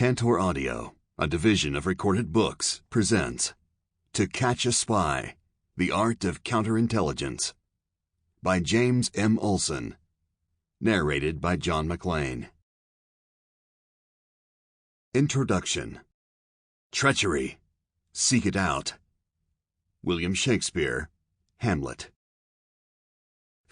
Tantor Audio, a division of Recorded Books, presents To Catch a Spy, The Art of Counterintelligence by James M. Olson. Narrated by John Mclain. Introduction. Treachery. Seek it out. William Shakespeare, Hamlet.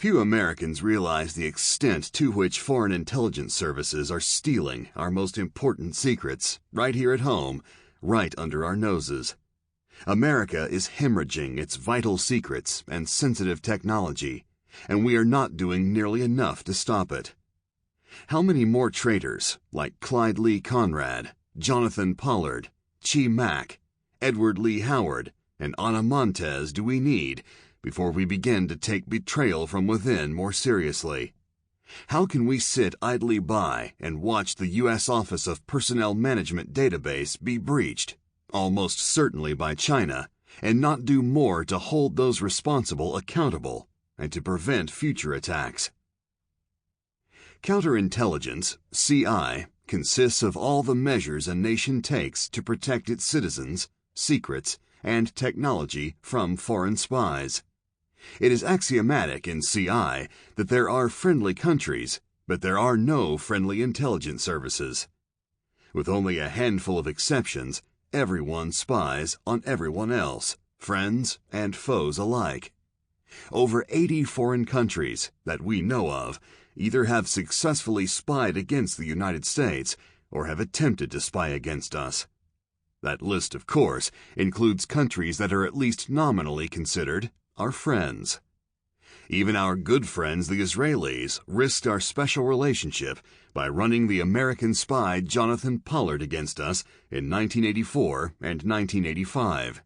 Few Americans realize the extent to which foreign intelligence services are stealing our most important secrets right here at home, right under our noses. America is hemorrhaging its vital secrets and sensitive technology, and we are not doing nearly enough to stop it. How many more traitors like Clyde Lee Conrad, Jonathan Pollard, Chi Mack, Edward Lee Howard, and Ana Montez do we need before we begin to take betrayal from within more seriously? How can we sit idly by and watch the U.S. Office of Personnel Management database be breached, almost certainly by China, and not do more to hold those responsible accountable and to prevent future attacks? Counterintelligence, CI, consists of all the measures a nation takes to protect its citizens, secrets, and technology from foreign spies. It is axiomatic in CI that there are friendly countries, but there are no friendly intelligence services. With only a handful of exceptions, everyone spies on everyone else, friends and foes alike. Over 80 foreign countries that we know of either have successfully spied against the United States or have attempted to spy against us. That list, of course, includes countries that are at least nominally considered our friends. Even our good friends, the Israelis, risked our special relationship by running the American spy Jonathan Pollard against us in 1984 and 1985.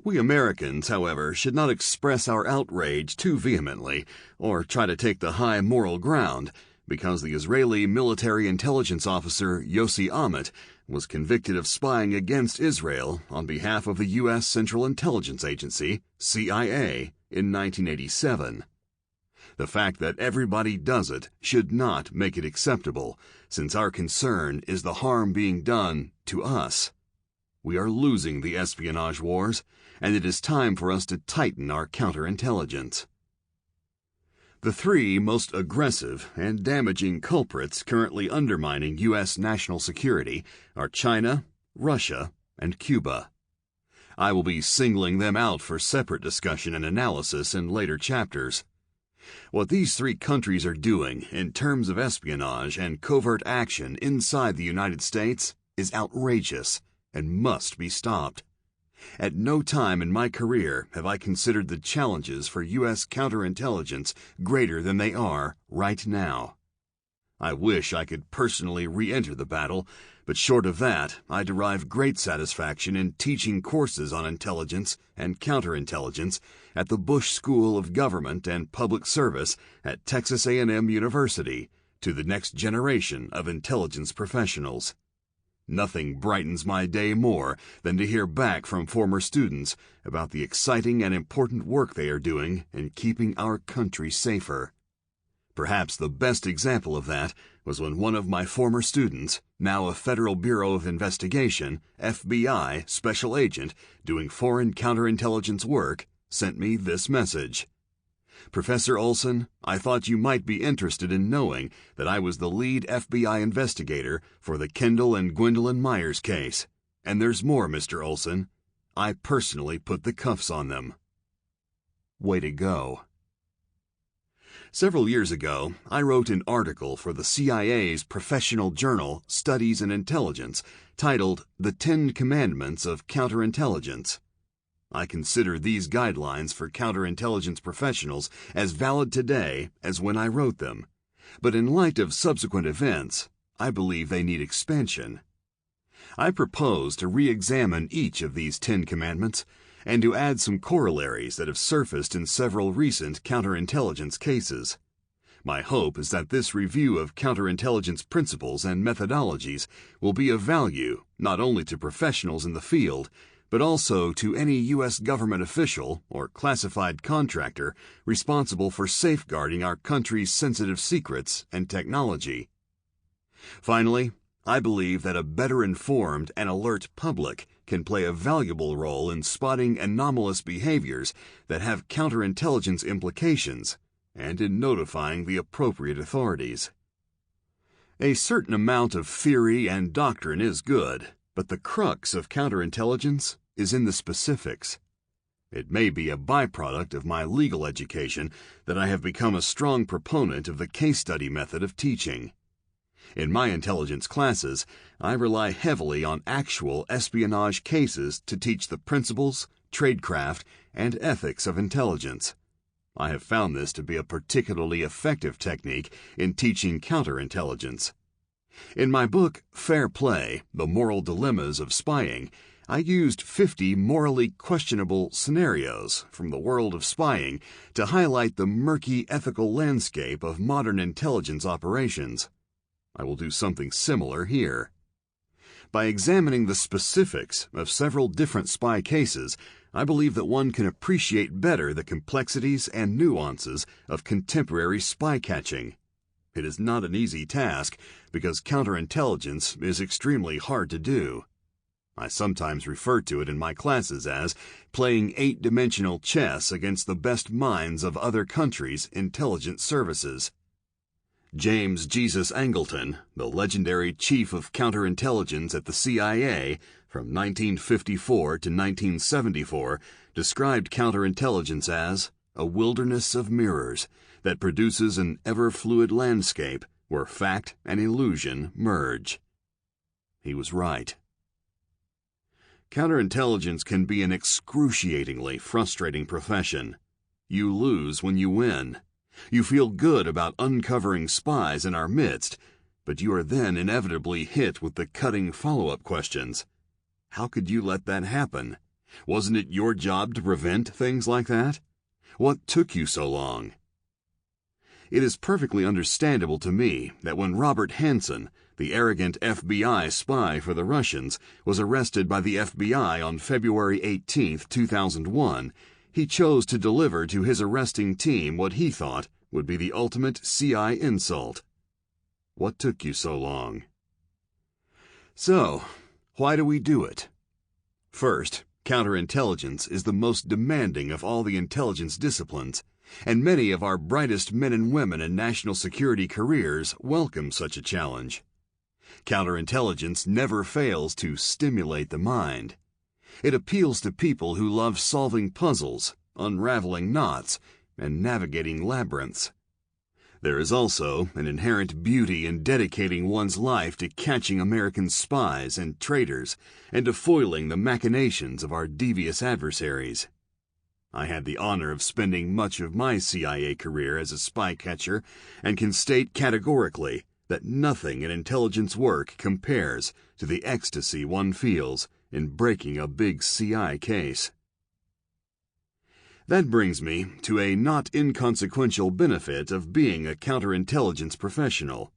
We Americans, however, should not express our outrage too vehemently or try to take the high moral ground, because the Israeli military intelligence officer Yossi Amit was convicted of spying against Israel on behalf of the U.S. Central Intelligence Agency, CIA, in 1987. The fact that everybody does it should not make it acceptable, since our concern is the harm being done to us. We are losing the espionage wars, and it is time for us to tighten our counterintelligence. The three most aggressive and damaging culprits currently undermining U.S. national security are China, Russia, and Cuba. I will be singling them out for separate discussion and analysis in later chapters. What these three countries are doing in terms of espionage and covert action inside the United States is outrageous and must be stopped. At no time in my career have I considered the challenges for U.S. counterintelligence greater than they are right now. I wish I could personally re-enter the battle, but short of that, I derive great satisfaction in teaching courses on intelligence and counterintelligence at the Bush School of Government and Public Service at Texas A&M University to the next generation of intelligence professionals. Nothing brightens my day more than to hear back from former students about the exciting and important work they are doing in keeping our country safer. Perhaps the best example of that was when one of my former students, now a Federal Bureau of Investigation, FBI, special agent doing foreign counterintelligence work, sent me this message. Professor Olson, I thought you might be interested in knowing that I was the lead FBI investigator for the Kendall and Gwendolyn Myers case. And there's more, Mr. Olson. I personally put the cuffs on them. Way to go. Several years ago, I wrote an article for the CIA's professional journal, Studies in Intelligence, titled The 10 Commandments of Counterintelligence. I consider these guidelines for counterintelligence professionals as valid today as when I wrote them, but in light of subsequent events, I believe they need expansion. I propose to re-examine each of these 10 commandments and to add some corollaries that have surfaced in several recent counterintelligence cases. My hope is that this review of counterintelligence principles and methodologies will be of value not only to professionals in the field, but also to any U.S. government official or classified contractor responsible for safeguarding our country's sensitive secrets and technology. Finally, I believe that a better informed and alert public can play a valuable role in spotting anomalous behaviors that have counterintelligence implications and in notifying the appropriate authorities. A certain amount of theory and doctrine is good, but the crux of counterintelligence is in the specifics. It may be a byproduct of my legal education that I have become a strong proponent of the case study method of teaching. In my intelligence classes, I rely heavily on actual espionage cases to teach the principles, tradecraft, and ethics of intelligence. I have found this to be a particularly effective technique in teaching counterintelligence. In my book, Fair Play: The Moral Dilemmas of Spying, I used 50 morally questionable scenarios from the world of spying to highlight the murky ethical landscape of modern intelligence operations. I will do something similar here. By examining the specifics of several different spy cases, I believe that one can appreciate better the complexities and nuances of contemporary spy catching. It is not an easy task because counterintelligence is extremely hard to do. I sometimes refer to it in my classes as playing 8-dimensional chess against the best minds of other countries' intelligence services. James Jesus Angleton, the legendary chief of counterintelligence at the CIA from 1954 to 1974, described counterintelligence as a wilderness of mirrors that produces an ever-fluid landscape where fact and illusion merge. He was right. Counterintelligence can be an excruciatingly frustrating profession. You lose when you win. You feel good about uncovering spies in our midst, but you are then inevitably hit with the cutting follow-up questions. How could you let that happen? Wasn't it your job to prevent things like that? What took you so long? It is perfectly understandable to me that when Robert Hanssen, the arrogant FBI spy for the Russians, was arrested by the FBI on February 18, 2001, he chose to deliver to his arresting team what he thought would be the ultimate CI insult. What took you so long? So, why do we do it? First, counterintelligence is the most demanding of all the intelligence disciplines, and many of our brightest men and women in national security careers welcome such a challenge. Counterintelligence never fails to stimulate the mind. It appeals to people who love solving puzzles, unraveling knots, and navigating labyrinths. There is also an inherent beauty in dedicating one's life to catching American spies and traitors and to foiling the machinations of our devious adversaries. I had the honor of spending much of my CIA career as a spy catcher and can state categorically that nothing in intelligence work compares to the ecstasy one feels in breaking a big CI case. That brings me to a not inconsequential benefit of being a counterintelligence professional.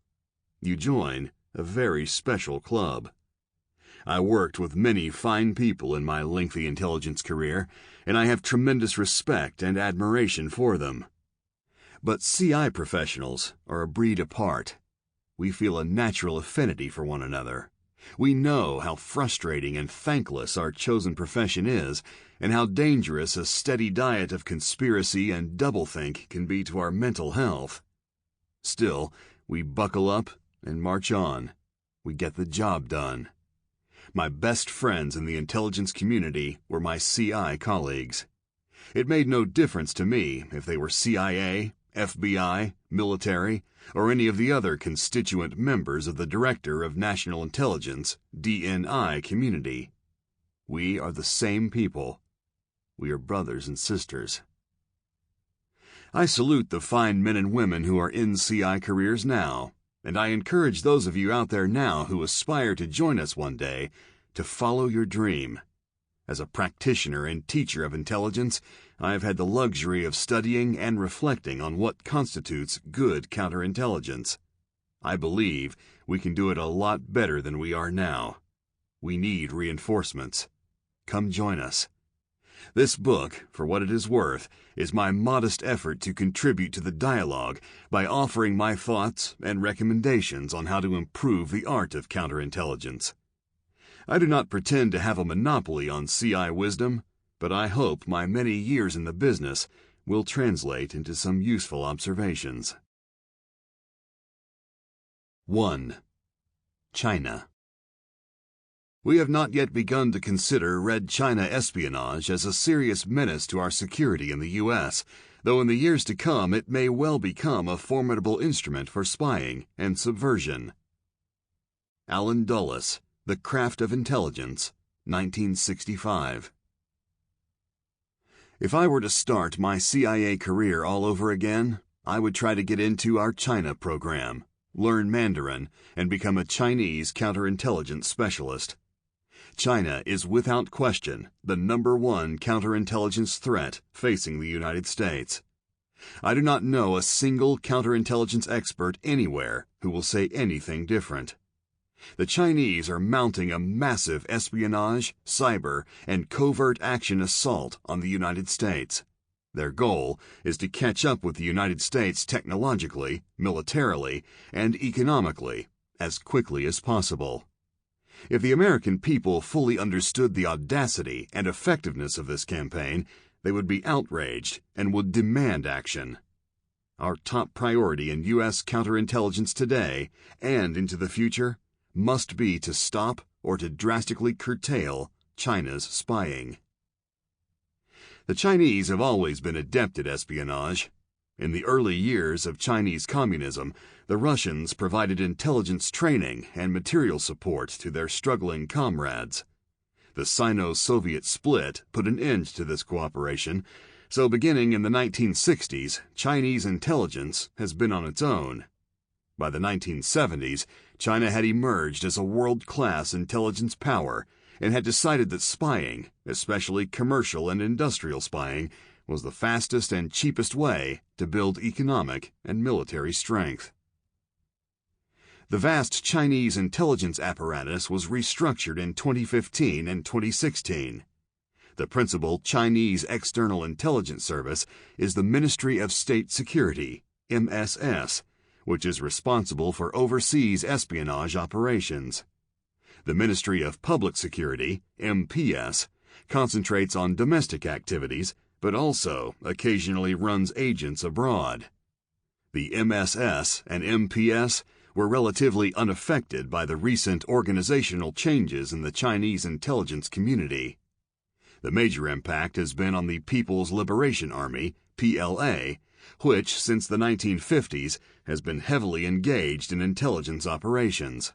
You join a very special club. I worked with many fine people in my lengthy intelligence career, and I have tremendous respect and admiration for them. But CI professionals are a breed apart. We feel a natural affinity for one another. We know how frustrating and thankless our chosen profession is, and how dangerous a steady diet of conspiracy and doublethink can be to our mental health. Still, we buckle up and march on. We get the job done. My best friends in the intelligence community were my CI colleagues. It made no difference to me if they were CIA, FBI, military, or any of the other constituent members of the Director of National Intelligence, DNI, community. We are the same people. We are brothers and sisters. I salute the fine men and women who are in CI careers now, and I encourage those of you out there now who aspire to join us one day to follow your dream. As a practitioner and teacher of intelligence, I have had the luxury of studying and reflecting on what constitutes good counterintelligence. I believe we can do it a lot better than we are now. We need reinforcements. Come join us. This book, for what it is worth, is my modest effort to contribute to the dialogue by offering my thoughts and recommendations on how to improve the art of counterintelligence. I do not pretend to have a monopoly on CI wisdom, but I hope my many years in the business will translate into some useful observations. 1. China. We have not yet begun to consider Red China espionage as a serious menace to our security in the U.S., though in the years to come it may well become a formidable instrument for spying and subversion. Alan Dulles, The Craft of Intelligence, 1965. If I were to start my CIA career all over again, I would try to get into our China program, learn Mandarin, and become a Chinese counterintelligence specialist. China is without question the #1 counterintelligence threat facing the United States. I do not know a single counterintelligence expert anywhere who will say anything different. The Chinese are mounting a massive espionage, cyber, and covert action assault on the United States. Their goal is to catch up with the United States technologically, militarily, and economically as quickly as possible. If the American people fully understood the audacity and effectiveness of this campaign, they would be outraged and would demand action. Our top priority in U.S. counterintelligence today and into the future must be to stop or to drastically curtail China's spying. The Chinese have always been adept at espionage. In the early years of Chinese communism, the Russians provided intelligence training and material support to their struggling comrades. The Sino-Soviet split put an end to this cooperation, so beginning in the 1960s, Chinese intelligence has been on its own. By the 1970s, China had emerged as a world-class intelligence power and had decided that spying, especially commercial and industrial spying, was the fastest and cheapest way to build economic and military strength. The vast Chinese intelligence apparatus was restructured in 2015 and 2016. The principal Chinese External Intelligence Service is the Ministry of State Security, MSS, which is responsible for overseas espionage operations. The Ministry of Public Security, MPS, concentrates on domestic activities, but also occasionally runs agents abroad. The MSS and MPS were relatively unaffected by the recent organizational changes in the Chinese intelligence community. The major impact has been on the People's Liberation Army, PLA, which since the 1950s has been heavily engaged in intelligence operations.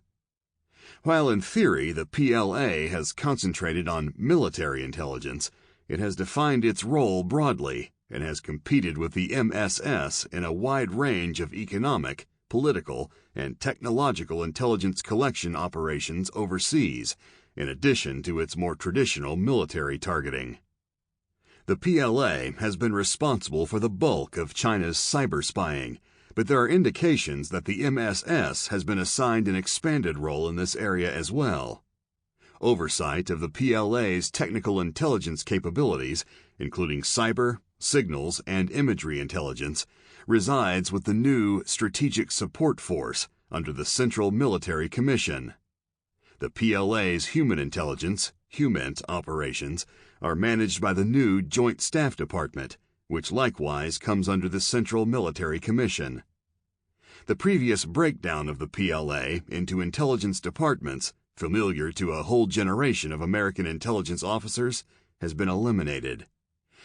While in theory the PLA has concentrated on military intelligence, it has defined its role broadly and has competed with the MSS in a wide range of economic, political, and technological intelligence collection operations overseas, in addition to its more traditional military targeting. The PLA has been responsible for the bulk of China's cyber spying, but there are indications that the MSS has been assigned an expanded role in this area as well. Oversight of the PLA's technical intelligence capabilities, including cyber, signals, and imagery intelligence, resides with the new Strategic Support Force under the Central Military Commission. The PLA's human intelligence, HUMINT operations, are managed by the new Joint Staff Department, which likewise comes under the Central Military Commission. The previous breakdown of the PLA into intelligence departments, familiar to a whole generation of American intelligence officers, has been eliminated.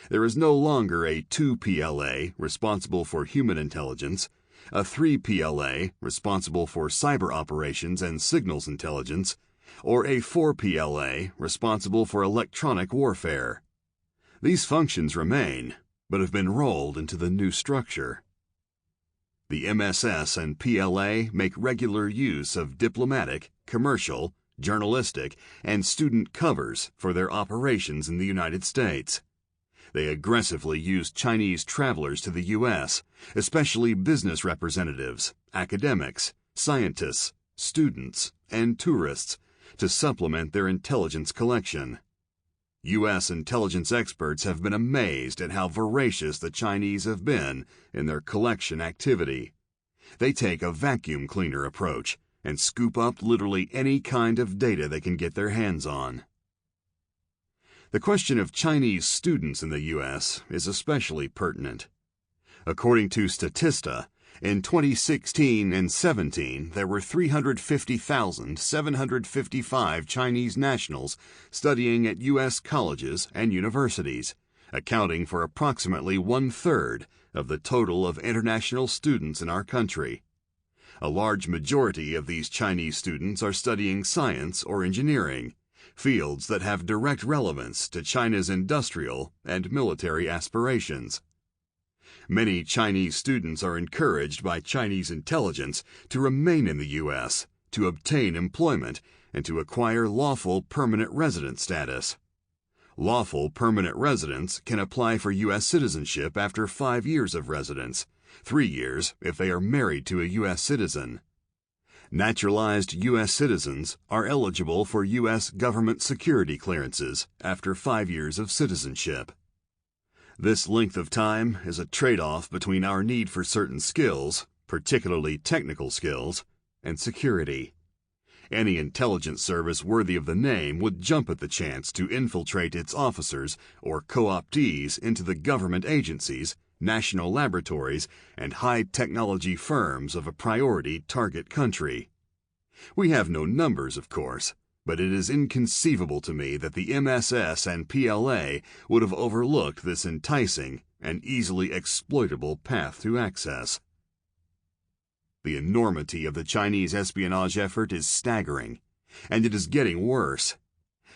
There is no longer a 2 PLA responsible for human intelligence, a 3 PLA responsible for cyber operations and signals intelligence, or a 4 PLA responsible for electronic warfare. These functions remain, but have been rolled into the new structure. The MSS and PLA make regular use of diplomatic, commercial, journalistic, and student covers for their operations in the United States. They aggressively use Chinese travelers to the U.S., especially business representatives, academics, scientists, students, and tourists, to supplement their intelligence collection. U.S. intelligence experts have been amazed at how voracious the Chinese have been in their collection activity. They take a vacuum cleaner approach and scoop up literally any kind of data they can get their hands on. The question of Chinese students in the U.S. is especially pertinent. According to Statista, in 2016 and 17, there were 350,755 Chinese nationals studying at U.S. colleges and universities, accounting for approximately one-third of the total of international students in our country. A large majority of these Chinese students are studying science or engineering, fields that have direct relevance to China's industrial and military aspirations. Many Chinese students are encouraged by Chinese intelligence to remain in the U.S., to obtain employment, and to acquire lawful permanent resident status. Lawful permanent residents can apply for U.S. citizenship after 5 years of residence, 3 years if they are married to a U.S. citizen. Naturalized U.S. citizens are eligible for U.S. government security clearances after 5 years of citizenship. This length of time is a trade-off between our need for certain skills, particularly technical skills, and security. Any intelligence service worthy of the name would jump at the chance to infiltrate its officers or co-optees into the government agencies, national laboratories, and high-technology firms of a priority target country. We have no numbers, of course, but it is inconceivable to me that the MSS and PLA would have overlooked this enticing and easily exploitable path to access. The enormity of the Chinese espionage effort is staggering, and it is getting worse.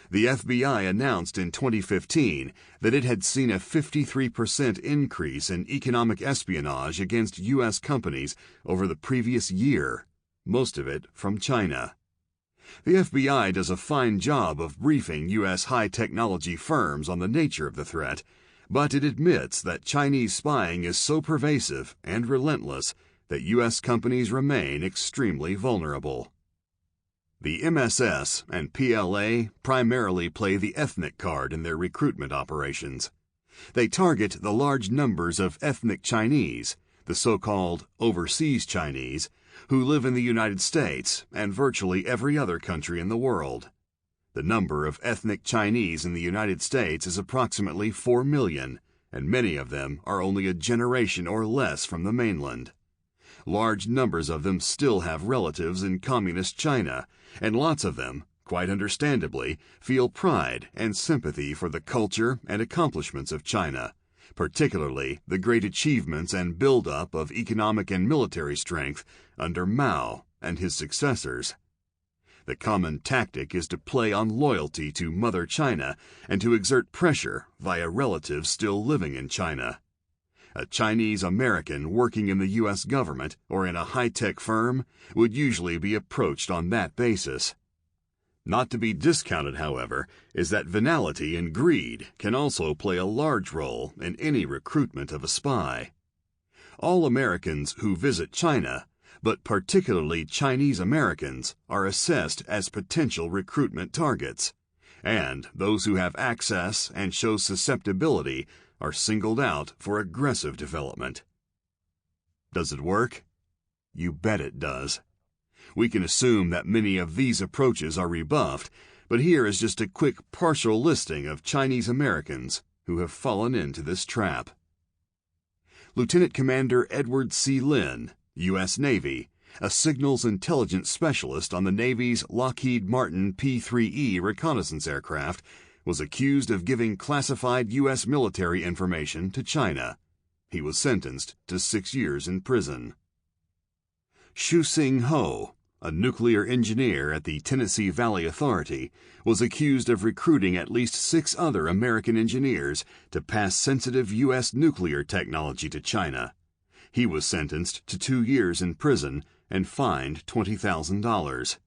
The FBI announced in 2015 that it had seen a 53% increase in economic espionage against U.S. companies over the previous year, most of it from China. The FBI does a fine job of briefing U.S. high-technology firms on the nature of the threat, but it admits that Chinese spying is so pervasive and relentless that U.S. companies remain extremely vulnerable. The MSS and PLA primarily play the ethnic card in their recruitment operations. They target the large numbers of ethnic Chinese, the so-called overseas Chinese, who live in the United States and virtually every other country in the world. The number of ethnic Chinese in the United States is approximately 4 million, and many of them are only a generation or less from the mainland. Large numbers of them still have relatives in communist China, and lots of them, quite understandably, feel pride and sympathy for the culture and accomplishments of China, particularly the great achievements and build-up of economic and military strength under Mao and his successors. The common tactic is to play on loyalty to Mother China and to exert pressure via relatives still living in China. A Chinese American working in the U.S. government or in a high-tech firm would usually be approached on that basis. Not to be discounted, however, is that venality and greed can also play a large role in any recruitment of a spy. All Americans who visit China, but particularly Chinese Americans, are assessed as potential recruitment targets, and those who have access and show susceptibility are singled out for aggressive development. Does it work? You bet it does. We can assume that many of these approaches are rebuffed, but here is just a quick partial listing of Chinese Americans who have fallen into this trap. Lieutenant Commander Edward C. Lynn, U.S. Navy, a signals intelligence specialist on the Navy's Lockheed Martin P-3E reconnaissance aircraft, was accused of giving classified U.S. military information to China. He was sentenced to 6 years in prison. Shu-Sing Ho, a nuclear engineer at the Tennessee Valley Authority, was accused of recruiting at least 6 other American engineers to pass sensitive U.S. nuclear technology to China. He was sentenced to 2 years in prison and fined $20,000.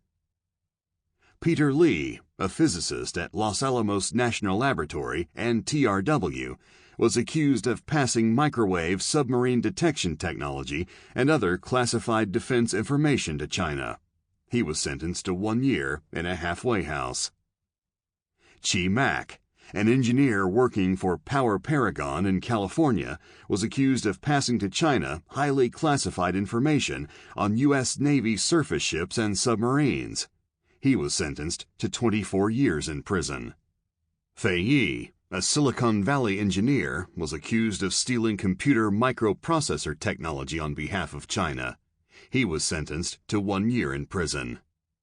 Peter Lee, a physicist at Los Alamos National Laboratory and TRW, was accused of passing microwave submarine detection technology and other classified defense information to China. He was sentenced to 1 year in a halfway house. Chi Mak, An engineer working for Power Paragon in California was accused of passing to China highly classified information on U.S. Navy surface ships and submarines. He was sentenced to 24 years in prison. Fei Yi, a Silicon Valley engineer, was accused of stealing computer microprocessor technology on behalf of China. He was sentenced to 1 year in prison.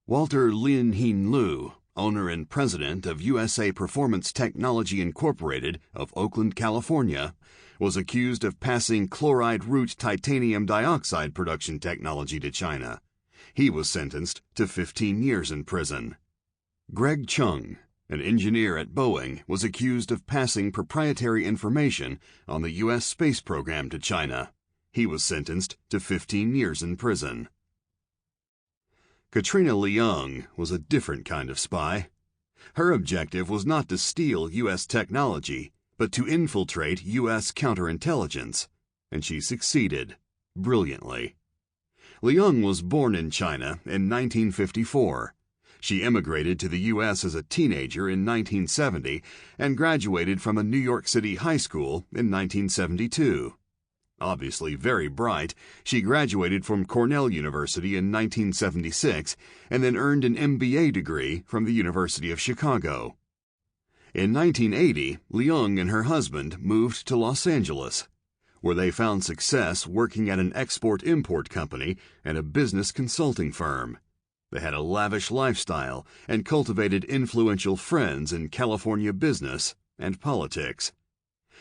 Walter Lin-Hin Lu, owner and president of USA Performance Technology Incorporated of Oakland, California, was accused of passing chloride-root titanium dioxide production technology to China. He was sentenced to 15 years in prison. Greg Chung, an engineer at Boeing, was accused of passing proprietary information on the U.S. space program to China. He was sentenced to 15 years in prison. Katrina Leung was a different kind of spy. Her objective was not to steal U.S. technology, but to infiltrate U.S. counterintelligence, and she succeeded, brilliantly. Leung was born in China in 1954. She immigrated to the U.S. as a teenager in 1970 and graduated from a New York City high school in 1972. Obviously very bright, she graduated from Cornell University in 1976 and then earned an MBA degree from the University of Chicago. In 1980, Leung and her husband moved to Los Angeles, where they found success working at an export-import company and a business consulting firm. They had a lavish lifestyle and cultivated influential friends in California business and politics.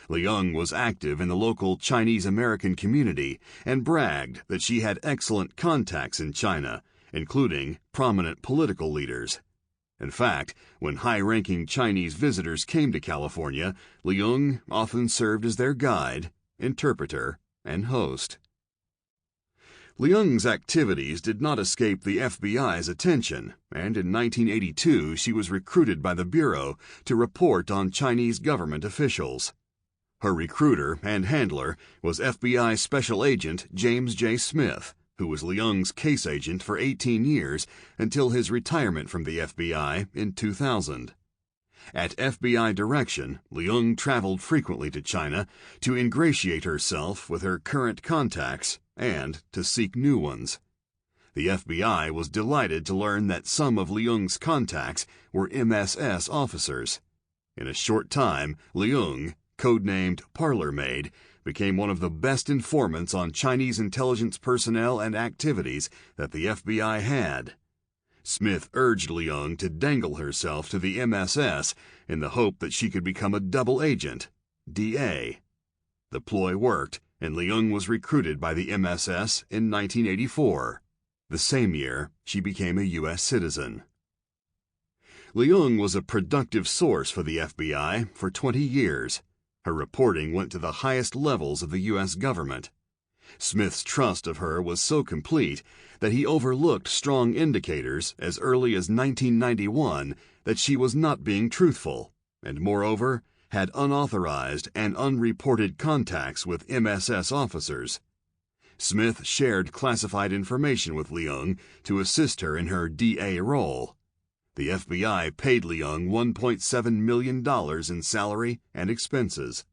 Leung was active in the local Chinese-American community and bragged that she had excellent contacts in China, including prominent political leaders. In fact, when high-ranking Chinese visitors came to California, Leung often served as their guide, interpreter, and host. Leung's activities did not escape the FBI's attention, and in 1982 she was recruited by the Bureau to report on Chinese government officials. Her recruiter and handler was FBI Special Agent James J. Smith, who was Leung's case agent for 18 years until his retirement from the FBI in 2000. At FBI direction, Leung traveled frequently to China to ingratiate herself with her current contacts and to seek new ones. The FBI was delighted to learn that some of Leung's contacts were MSS officers. In a short time, Leung, codenamed Parlor Maid, became one of the best informants on Chinese intelligence personnel and activities that the FBI had. Smith urged Leung to dangle herself to the MSS in the hope that she could become a double agent, DA. The ploy worked, and Leung was recruited by the MSS in 1984. The same year, she became a U.S. citizen. Leung was a productive source for the FBI for 20 years. Her reporting went to the highest levels of the U.S. government. Smith's trust of her was so complete that he overlooked strong indicators as early as 1991 that she was not being truthful, and moreover, had unauthorized and unreported contacts with MSS officers. Smith shared classified information with Leung to assist her in her DA role. The FBI paid Leung $1.7 million in salary and expenses.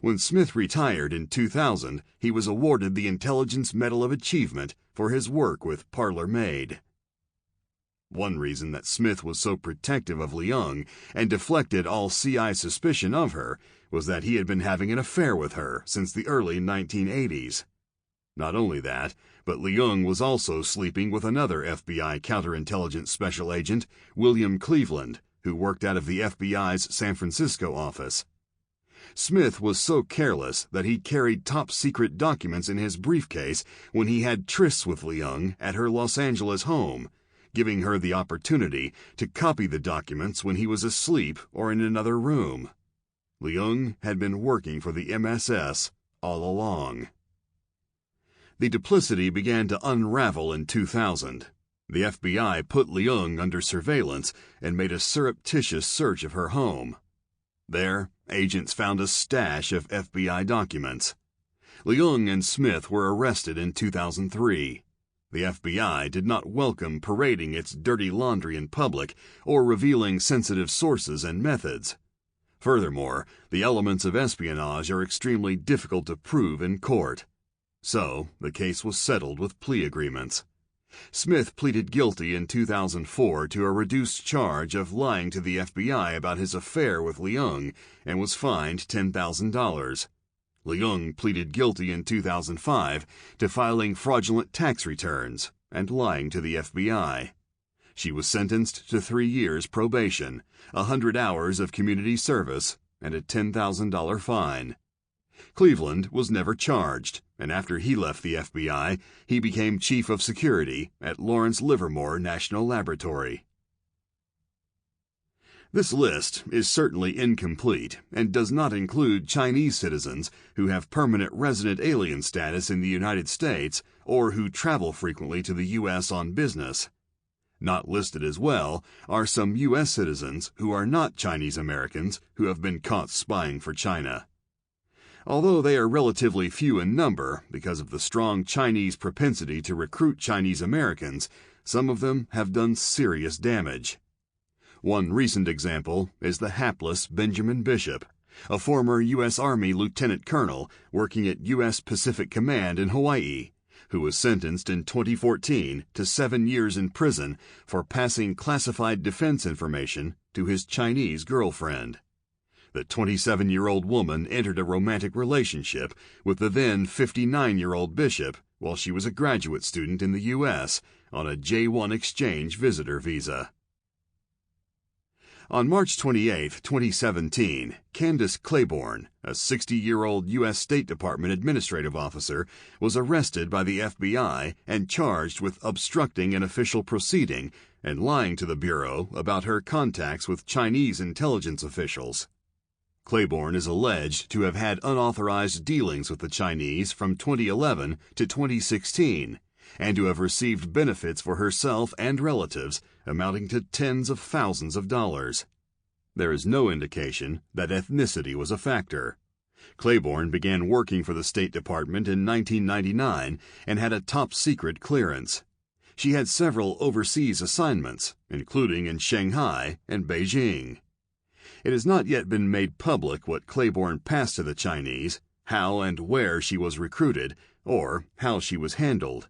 When Smith retired in 2000, he was awarded the Intelligence Medal of Achievement for his work with Parlor Maid. One reason that Smith was so protective of Leung and deflected all CI suspicion of her was that he had been having an affair with her since the early 1980s. Not only that, but Leung was also sleeping with another FBI counterintelligence special agent, William Cleveland, who worked out of the FBI's San Francisco office. Smith was so careless that he carried top-secret documents in his briefcase when he had trysts with Leung at her Los Angeles home, giving her the opportunity to copy the documents when he was asleep or in another room. Leung had been working for the MSS all along. The duplicity began to unravel in 2000. The FBI put Leung under surveillance and made a surreptitious search of her home. There, agents found a stash of FBI documents. Leung and Smith were arrested in 2003. The FBI did not welcome parading its dirty laundry in public or revealing sensitive sources and methods. Furthermore, the elements of espionage are extremely difficult to prove in court. So, the case was settled with plea agreements. Smith pleaded guilty in 2004 to a reduced charge of lying to the FBI about his affair with Leung and was fined $10,000. Leung pleaded guilty in 2005 to filing fraudulent tax returns and lying to the FBI. She was sentenced to 3 years probation, 100 hours of community service, and a $10,000 fine. Cleveland was never charged, and after he left the FBI, he became chief of security at Lawrence Livermore National Laboratory. This list is certainly incomplete and does not include Chinese citizens who have permanent resident alien status in the United States or who travel frequently to the U.S. on business. Not listed as well are some U.S. citizens who are not Chinese Americans who have been caught spying for China. Although they are relatively few in number because of the strong Chinese propensity to recruit Chinese Americans, some of them have done serious damage. One recent example is the hapless Benjamin Bishop, a former U.S. Army lieutenant colonel working at U.S. Pacific Command in Hawaii, who was sentenced in 2014 to 7 years in prison for passing classified defense information to his Chinese girlfriend. The 27-year-old woman entered a romantic relationship with the then 59-year-old Bishop while she was a graduate student in the U.S. on a J-1 exchange visitor visa. On March 28, 2017, Candace Claiborne, a 60-year-old U.S. State Department administrative officer, was arrested by the FBI and charged with obstructing an official proceeding and lying to the Bureau about her contacts with Chinese intelligence officials. Claiborne is alleged to have had unauthorized dealings with the Chinese from 2011 to 2016 and to have received benefits for herself and relatives amounting to tens of thousands of dollars. There is no indication that ethnicity was a factor. Claiborne began working for the State Department in 1999 and had a top-secret clearance. She had several overseas assignments, including in Shanghai and Beijing. It has not yet been made public what Claiborne passed to the Chinese, how and where she was recruited, or how she was handled.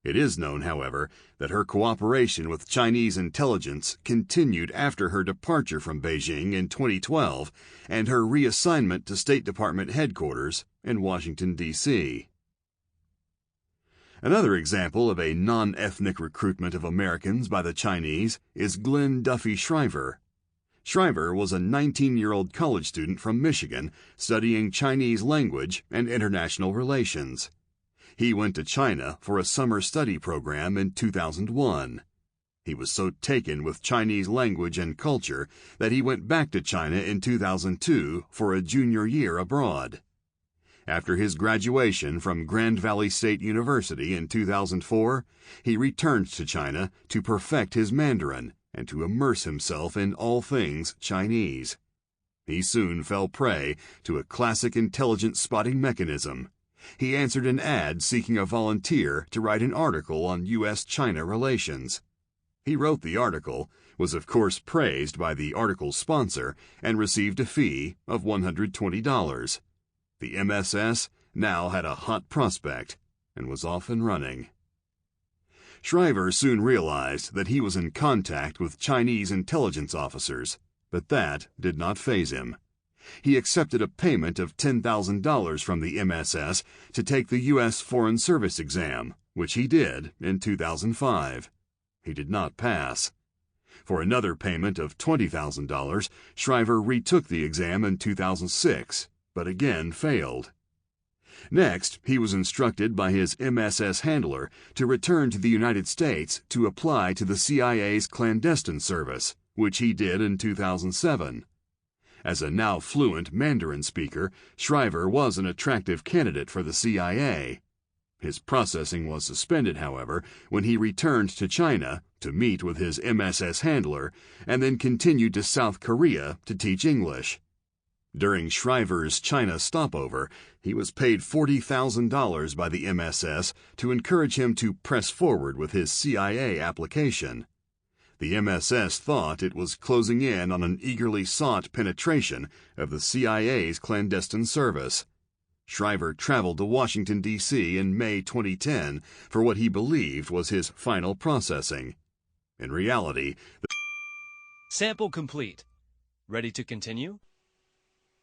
It is known, however, that her cooperation with Chinese intelligence continued after her departure from Beijing in 2012 and her reassignment to State Department headquarters in Washington, D.C. Another example of a non-ethnic recruitment of Americans by the Chinese is Glenn Duffy Shriver. Shriver was a 19-year-old college student from Michigan studying Chinese language and international relations. He went to China for a summer study program in 2001. He was so taken with Chinese language and culture that he went back to China in 2002 for a junior year abroad. After his graduation from Grand Valley State University in 2004, he returned to China to perfect his Mandarin and to immerse himself in all things Chinese. He soon fell prey to a classic intelligence spotting mechanism. He answered an ad seeking a volunteer to write an article on U.S.-China relations. He wrote the article, was of course praised by the article's sponsor, and received a fee of $120. The MSS now had a hot prospect and was off and running. Shriver soon realized that he was in contact with Chinese intelligence officers, but that did not faze him. He accepted a payment of $10,000 from the MSS to take the U.S. Foreign Service exam, which he did in 2005. He did not pass. For another payment of $20,000, Shriver retook the exam in 2006, but again failed. Next, he was instructed by his MSS handler to return to the United States to apply to the CIA's clandestine service, which he did in 2007. As a now fluent Mandarin speaker, Shriver was an attractive candidate for the CIA. His processing was suspended, however, when he returned to China to meet with his MSS handler and then continued to South Korea to teach English. During Shriver's China stopover, he was paid $40,000 by the MSS to encourage him to press forward with his CIA application. The MSS thought it was closing in on an eagerly sought penetration of the CIA's clandestine service. Shriver traveled to Washington, D.C. in May 2010 for what he believed was his final processing. In reality, Sample complete. Ready to continue?